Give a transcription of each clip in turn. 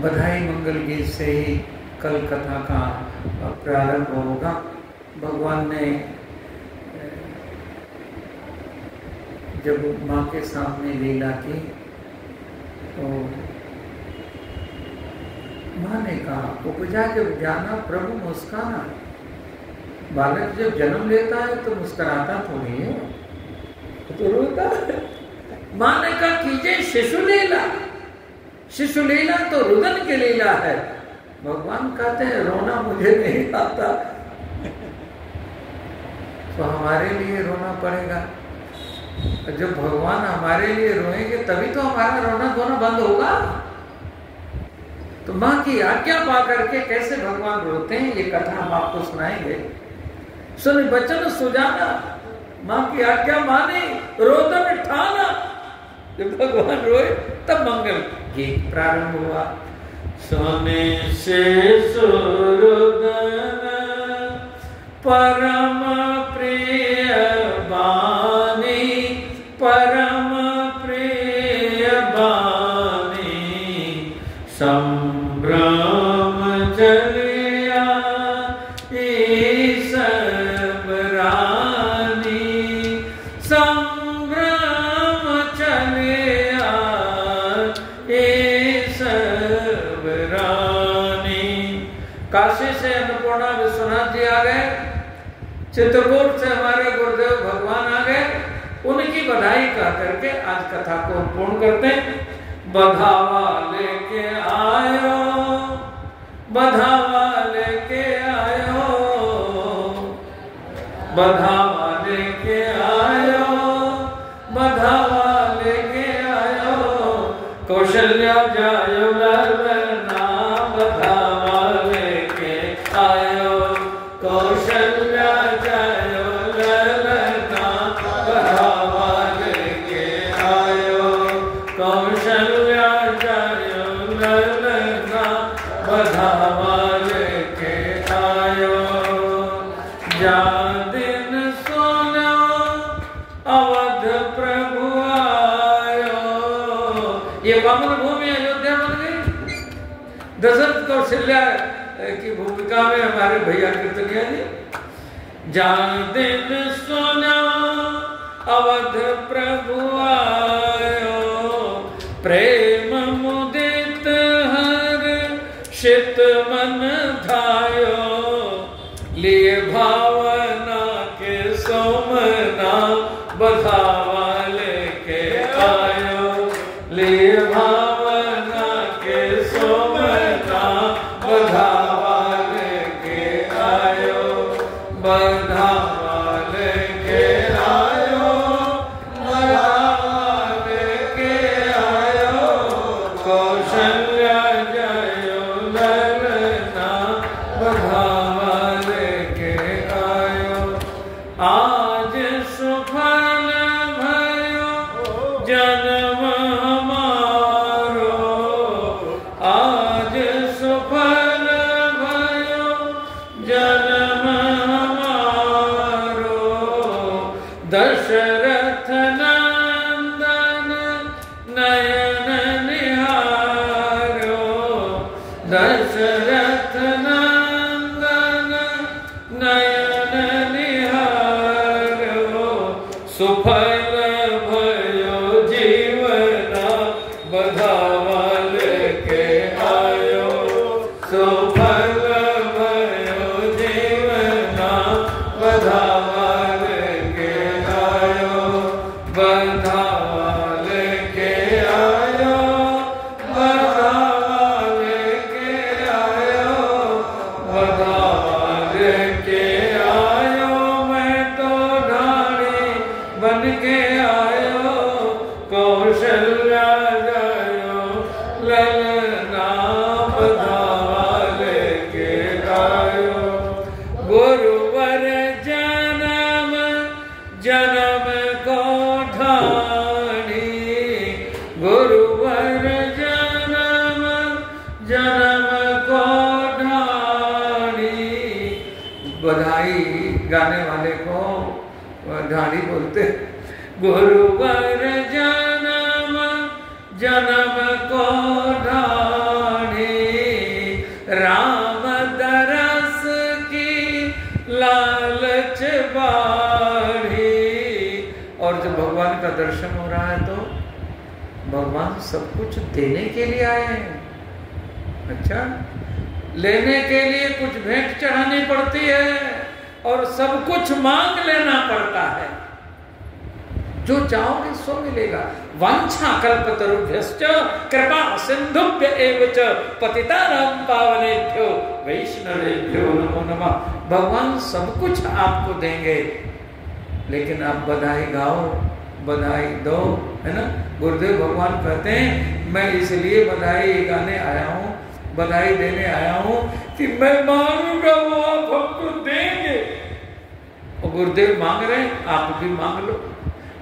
बधाई मंगल गीत से ही कल कथा का प्रारंभ होगा। भगवान ने जब माँ के सामने लीला की तो माँ ने कहा, उपजा जब जाना प्रभु मुस्काना। बालक जब जन्म लेता है तो मुस्कुराता थोड़ी है, तो रोता है। माँ ने कहा कीजिए शिशु लीला। शिशु लीला तो रुदन की लीला है। भगवान कहते हैं रोना मुझे नहीं आता, तो हमारे लिए रोना पड़ेगा। जब भगवान हमारे लिए रोएंगे तभी तो हमारा रोना धोना बंद होगा। तो माँ की आज्ञा पा करके कैसे भगवान रोते हैं ये कथा हम आपको सुनाएंगे। सुन बचन सुजाना, माँ की आज्ञा माने, रोदन ठाना। जब भगवान रोए तब मंगल गीत प्रारंभ हुआ। सोने से सुरुदन परम प्रिय बानी, परम प्रिय बानी, संभ्रम चलिया ईसब रानी, संभ्रम चलिया ईसब रानी। काशी से अन्नपूर्णा विश्वनाथ जी आ गए, चित्रकूट से हमारे गुरुदेव भगवान आ गए। उनकी बधाई कह करके आज कथा को पूर्ण करते हैं। बधावा लेके आयो, बधावा लेके आयो, बधावा लेके आयो, बधावा लेके आयो, कौशल्या जायो ललना, बधावा लेके आयो, कौशल्या जायो ललना, बधावा लेके आयो, कौशल्या जायो ललना, बधावा लेके आयो। जा दिन सोना अवध प्रभु आयो। ये वामन भूमि अयोध्या बन गई। दशरथ कौशल्या की भूमिका में हमारे भैया कीर्तनिया जी। जा दिन सोना अवध प्रभु आयो, प्रेम मुदित हर शित मन धायो, लिए भावना के सोमना, बधावा लेके आयो, लिए भावना के सोमना, बधावा लेके आयो, बधावा लेके आयो, बधावा लेके आयो, कौशल्या जायो ललना, बधावा लेके आयो। आज सुफल भयो जन्म हमारो, आज सुफल भयो जन्म हमारो, दशरथ नंदन नयन निहारो, दशरथ नंदन नयन निहारो, सुफल भयो जीवना, बधावा लेके आयो, सुफल भयो जीवना, बधावा लेके आयो, बधावा लेके आयो, बधावा लेके आयो, बधावा लेके आयो। मैं तो ढाड़ी बन के आयो, कौशल्या जायो ललना, बधावा लेके आयो। गुरुवर जन्म जन्म को ढाणी, गुरुवर जन्म जन्म को ढाणी। बधाई गाने वाले को ढाणी बोलते। गुरुवर जन्म जन्म को ढाणी, का दर्शन हो रहा है तो भगवान सब कुछ देने के लिए आए हैं। अच्छा, लेने के लिए कुछ भेंट चढ़ानी पड़ती है और सब कुछ मांग लेना पड़ता है। जो चाहोगे सो मिलेगा। वांछा कल्पतरुभ्यश्च कृपा सिंधुभ्य एव च पतितानां पावनेभ्यो वैष्णवेभ्यो नमो नमः। भगवान सब कुछ आपको देंगे, लेकिन आप बधाई गाओ, बधाई दो, है ना। गुरुदेव भगवान कहते हैं मैं इसलिए बधाई गाने आया हूँ, बधाई देने आया हूँ कि मैं मांगूंगा वो आप हमको देंगे। और गुरुदेव मांग रहे हैं, आप भी मांग लो।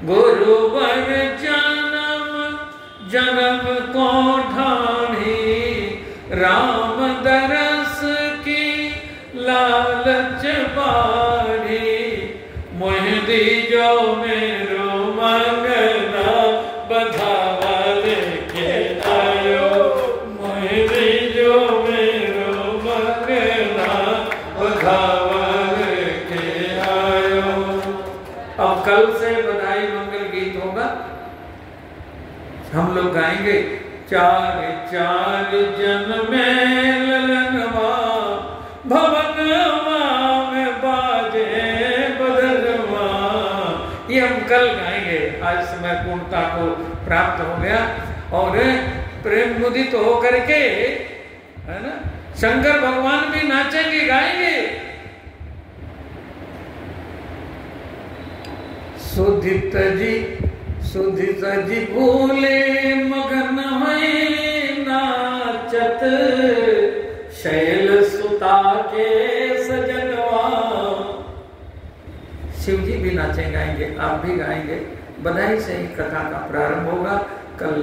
गुरु वर जन्म जन्म को ढाणी, राम दरस की लालच बाड़ी, मोह दीजो मेरो मंगना, बधावा लेके आयो, मोह दीजो मेरो मंगना, बधावा लेके आयो। अब कल से बधाई मंगल गीत होगा, हम लोग गाएंगे। चार चार जन्मे ललनवा, भवनवा में बाजे बदलवा। ये हम कल गाएंगे। आज समय पूर्णता को प्राप्त हो गया और प्रेम मुदित तो होकर के, है ना, शंकर भगवान भी नाचेंगे, गाएंगे। सुधित जी भूले मगन में नाचत, शैल सुता के सजनवा। शिव जी भी नाचें, गाएंगे, आप भी गाएंगे। बधाई से ही कथा का प्रारंभ होगा। कल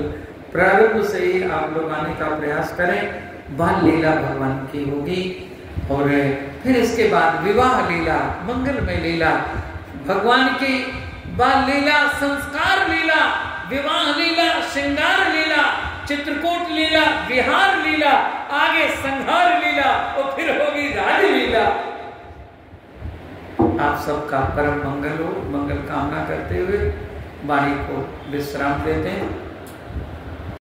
प्रारंभ से ही आप लोग आने का प्रयास करें। बाल लीला भगवान की होगी और फिर इसके बाद विवाह लीला, मंगलमय लीला, भगवान की बाल लीला, संस्कार लीला, विवाह लीला, श्रृंगार लीला, चित्रकूट लीला, विहार लीला, आगे संहार लीला और फिर होगी राजलीला। आप सबका परम मंगल हो। मंगल कामना करते हुए वाणी को विश्राम देते हैं।